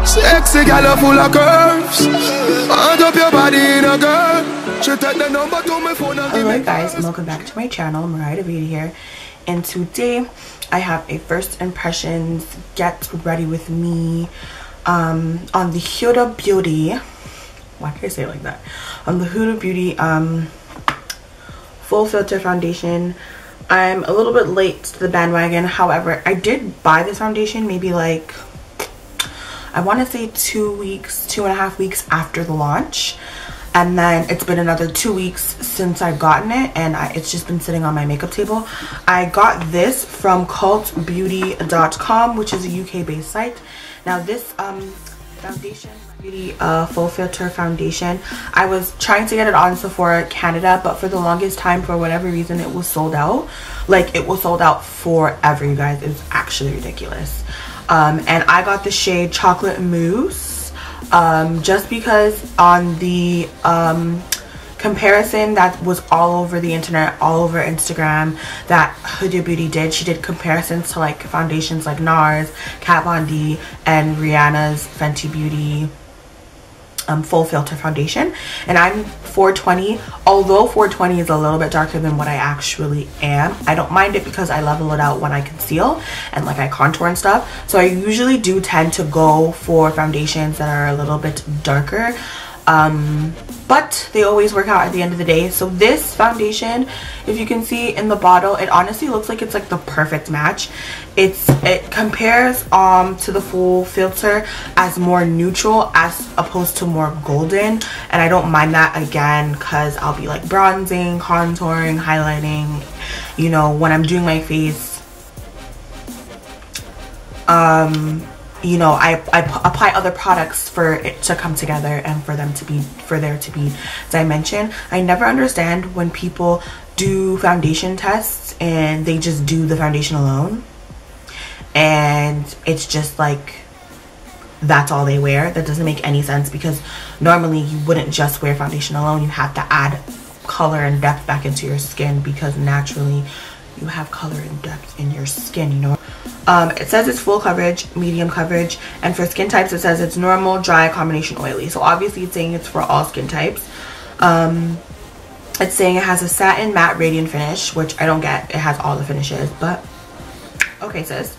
Sexy girl full of curves. Hand up your body in a girl. She take the number to my phone and Hello guys, and welcome back to my channel. Mariah Beauty here, and today I have a first impressions get ready with me on the Huda Beauty. Why can't I say it like that? On the Huda Beauty full filter foundation. I'm a little bit late to the bandwagon. However, I did buy this foundation maybe like, I want to say 2.5 weeks after the launch, and then it's been another 2 weeks since I've gotten it, and it's just been sitting on my makeup table. I got this from cultbeauty.com, which is a UK based site. Now this foundation, Beauty full filter foundation, I was trying to get it on Sephora Canada, but for the longest time, for whatever reason, it was sold out. Like, it was sold out forever, you guys. It's actually ridiculous. And I got the shade Chocolate Mousse just because on the comparison that was all over the internet, all over Instagram, that Huda Beauty did. She did comparisons to like foundations like NARS, Kat Von D, and Rihanna's Fenty Beauty full filter foundation, and I'm 420. Although 420 is a little bit darker than what I actually am, I don't mind it because I level it out when I conceal and like I contour and stuff. So I usually do tend to go for foundations that are a little bit darker, but they always work out at the end of the day. So this foundation, if you can see in the bottle, it honestly looks like it's like the perfect match. It compares to the full filter as more neutral as opposed to more golden, and I don't mind that, again, because I'll be like bronzing, contouring, highlighting, you know, when I'm doing my face. You know, I apply other products for it to come together and for there to be dimension. I never understand when people do foundation tests and they just do the foundation alone, and it's just like that's all they wear. That doesn't make any sense, because normally you wouldn't just wear foundation alone. You have to add color and depth back into your skin, because naturally you have color and depth in your skin, you know. It says it's full coverage, medium coverage, and for skin types it says it's normal, dry, combination, oily. So obviously it's saying it's for all skin types. It's saying it has a satin matte radiant finish, which I don't get. It has all the finishes, but okay, sis.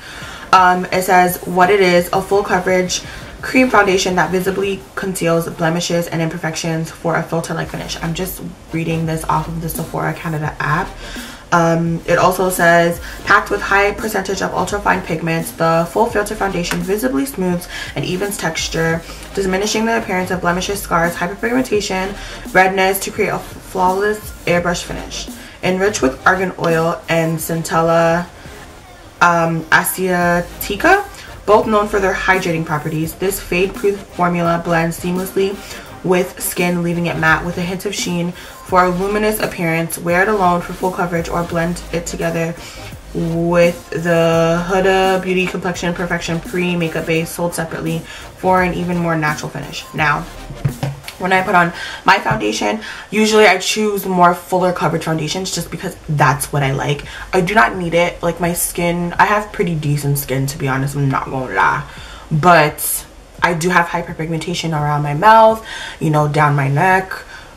It says what it is: a full coverage cream foundation that visibly conceals blemishes and imperfections for a filter-like finish. I'm just reading this off of the Sephora Canada app. It also says, packed with high percentage of ultra-fine pigments, the full filter foundation visibly smooths and evens texture, diminishing the appearance of blemishes, scars, hyperpigmentation, redness, to create a flawless airbrush finish. Enriched with argan oil and Centella asiatica, both known for their hydrating properties, this fade-proof formula blends seamlessly with skin, leaving it matte with a hint of sheen for a luminous appearance. Wear it alone for full coverage or blend it together with the Huda Beauty Complexion Perfection Pre-Makeup Base, sold separately for an even more natural finish. Now, when I put on my foundation, usually I choose more fuller coverage foundations just because that's what I like. I do not need it. Like, my skin, I have pretty decent skin, to be honest, I'm not gonna lie, but I do have hyperpigmentation around my mouth, you know, down my neck,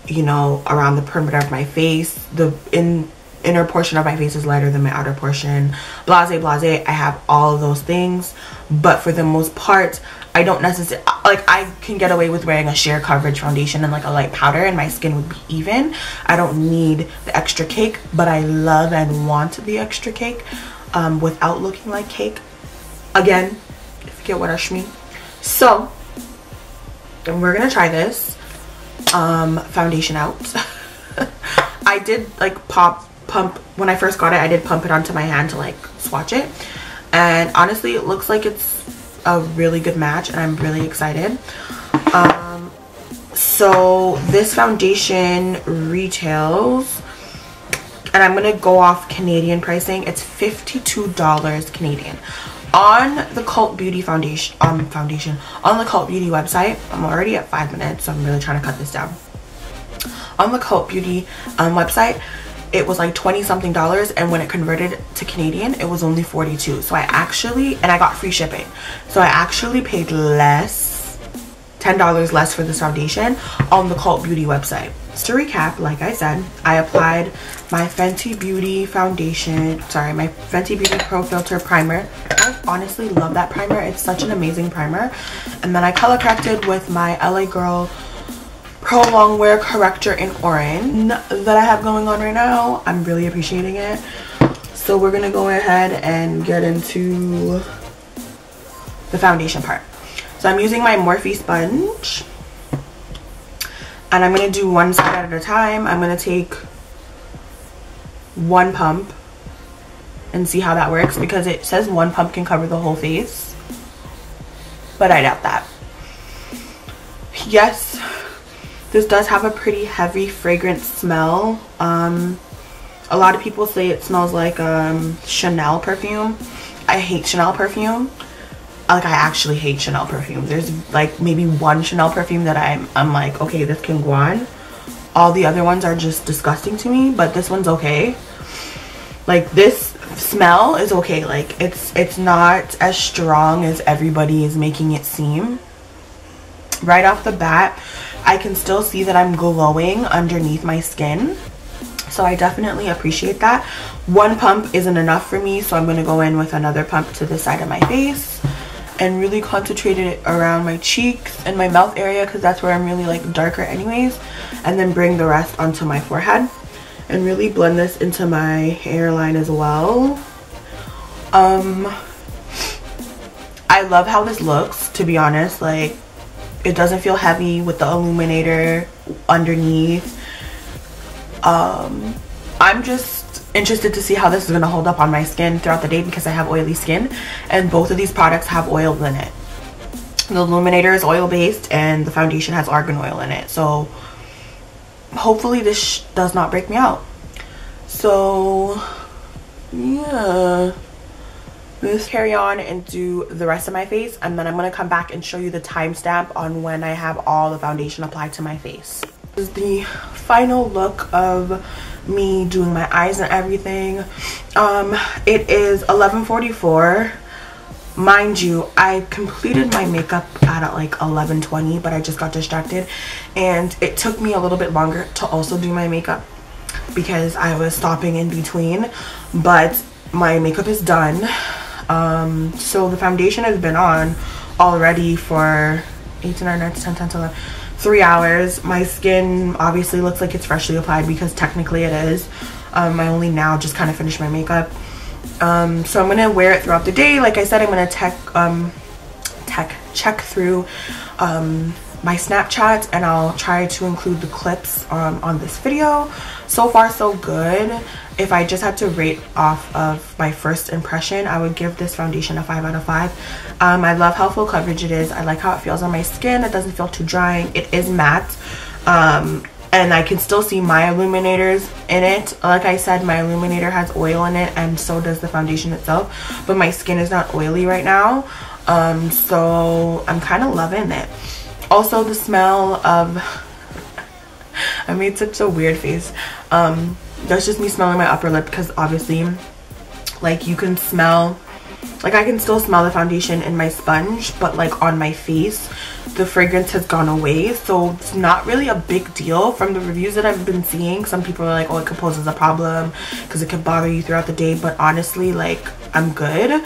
you know, around the perimeter of my face. The inner portion of my face is lighter than my outer portion. Blase. I have all of those things, but for the most part, I don't necessarily, like, I can get away with wearing a sheer coverage foundation and like a light powder and my skin would be even. I don't need the extra cake, but I love and want the extra cake without looking like cake. Again, if you get what I mean. So we're gonna try this foundation out. I did like pump when I first got it. I did pump it onto my hand to like swatch it, and honestly it looks like it's a really good match, and I'm really excited. So this foundation retails, and I'm gonna go off Canadian pricing, it's $52 Canadian. On the Cult Beauty on the Cult Beauty website, I'm already at 5 minutes, so I'm really trying to cut this down. On the Cult Beauty website, it was like 20 something dollars, and when it converted to Canadian, it was only 42. So I actually, and I got free shipping, so I actually paid less $10 less for this foundation on the Cult Beauty website. To recap, like I said, I applied my Fenty Beauty foundation, sorry, my Fenty Beauty Pro Filter primer. I honestly love that primer. It's such an amazing primer. And then I color corrected with my LA Girl Pro Longwear Corrector in orange that I have going on right now. I'm really appreciating it. So we're gonna go ahead and get into the foundation part. So I'm using my Morphe sponge, and I'm gonna do one side at a time. I'm gonna take one pump and see how that works, because it says one pump can cover the whole face, but I doubt that. Yes, this does have a pretty heavy fragrance smell. A lot of people say it smells like Chanel perfume. I hate Chanel perfume. Like, I actually hate Chanel perfume. There's like maybe one Chanel perfume that I'm like, okay, this can go on. All the other ones are just disgusting to me, but this one's okay. Like, this smell is okay. Like, it's not as strong as everybody is making it seem. Right off the bat, I can still see that I'm glowing underneath my skin, so I definitely appreciate that. One pump isn't enough for me, so I'm going to go in with another pump to the side of my face and really concentrate it around my cheeks and my mouth area, because that's where I'm really like darker anyways, and then bring the rest onto my forehead and really blend this into my hairline as well. I love how this looks, to be honest. Like, it doesn't feel heavy with the illuminator underneath. I'm just interested to see how this is going to hold up on my skin throughout the day, because I have oily skin and both of these products have oil in it. The illuminator is oil based and the foundation has argan oil in it, so hopefully this does not break me out. So yeah, let's carry on and do the rest of my face, and then I'm going to come back and show you the timestamp on when I have all the foundation applied to my face. This is the final look of me doing my eyes and everything. It is 11:44. Mind you, I completed my makeup at like 11:20, but I just got distracted, and it took me a little bit longer to also do my makeup because I was stopping in between. But my makeup is done. So the foundation has been on already for 8 to 9, 9 to 10, 10 to 11, 3 hours. My skin obviously looks like it's freshly applied, because technically it is. I only now just kind of finished my makeup. So I'm gonna wear it throughout the day. Like I said, I'm gonna check through my Snapchat, and I'll try to include the clips on this video. So far so good. If I just had to rate off of my first impression, I would give this foundation a 5 out of 5. I love how full coverage it is. I like how it feels on my skin. It doesn't feel too drying. It is matte. And I can still see my illuminators in it. Like I said, my illuminator has oil in it, and so does the foundation itself. But my skin is not oily right now. So I'm kind of loving it. Also, the smell of... I made such a weird face. That's just me smelling my upper lip, because obviously, like, you can smell, like, I can still smell the foundation in my sponge, but like on my face the fragrance has gone away, so it's not really a big deal. From the reviews that I've been seeing, some people are like, oh, it could pose as a problem because it could bother you throughout the day, but honestly, like, I'm good.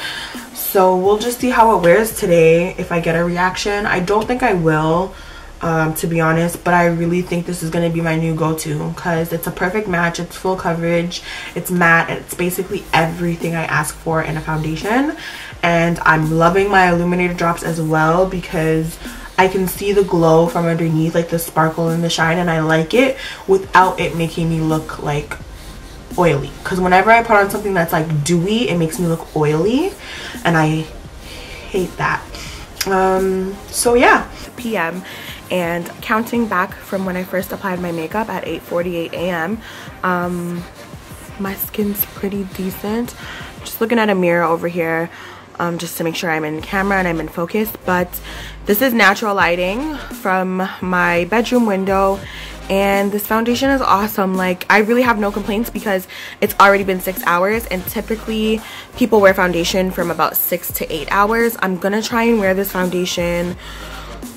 So we'll just see how it wears today. If I get a reaction, I don't think I will, to be honest, but I really think this is going to be my new go-to, because it's a perfect match. It's full coverage, it's matte, and it's basically everything I ask for in a foundation. And I'm loving my illuminator drops as well, because I can see the glow from underneath, like the sparkle and the shine, and I like it without it making me look like oily, because whenever I put on something that's like dewy, it makes me look oily, and I hate that. So yeah, PM. And counting back from when I first applied my makeup at 8:48 a.m. My skin's pretty decent. Just looking at a mirror over here, just to make sure I'm in camera and I'm in focus. But this is natural lighting from my bedroom window, and this foundation is awesome. Like, I really have no complaints, because it's already been 6 hours, and typically people wear foundation from about 6 to 8 hours. I'm gonna try and wear this foundation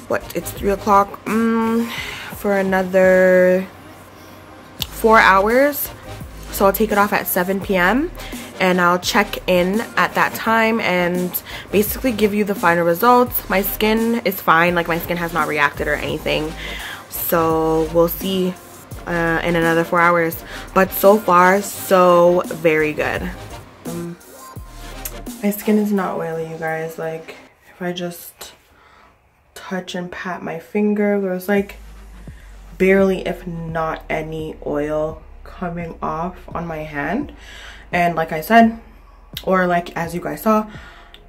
what, it's 3 o'clock, for another 4 hours. So I'll take it off at 7 p.m. and I'll check in at that time and basically give you the final results. My skin is fine, like my skin has not reacted or anything. So we'll see in another 4 hours. But so far, so very good. My skin is not oily, you guys. Like, if I just touch and pat my finger, there's like barely, if not any, oil coming off on my hand. And like I said, or like as you guys saw,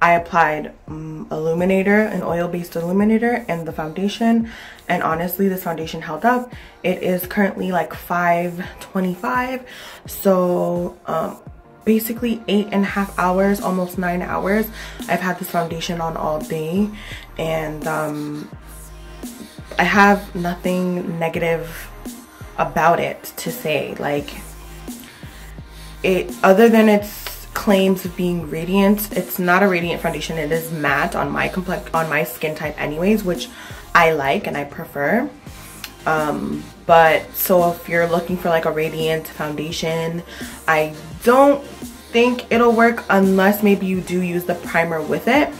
I applied illuminator, an oil-based illuminator, and the foundation, and honestly this foundation held up. It is currently like $5.25, so basically 8.5 hours, almost 9 hours. I've had this foundation on all day, and I have nothing negative about it to say. Like, it, other than its claims of being radiant, it's not a radiant foundation. It is matte on my skin type anyways, which I like and I prefer. But so if you're looking for like a radiant foundation, I don't think it'll work unless maybe you do use the primer with it.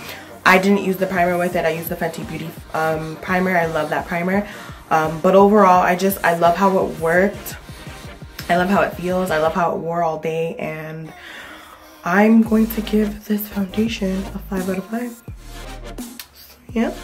I didn't use the primer with it. I used the Fenty Beauty primer. I love that primer. But overall, I love how it worked. I love how it feels. I love how it wore all day, and I'm going to give this foundation a 5 out of 5. So, yeah.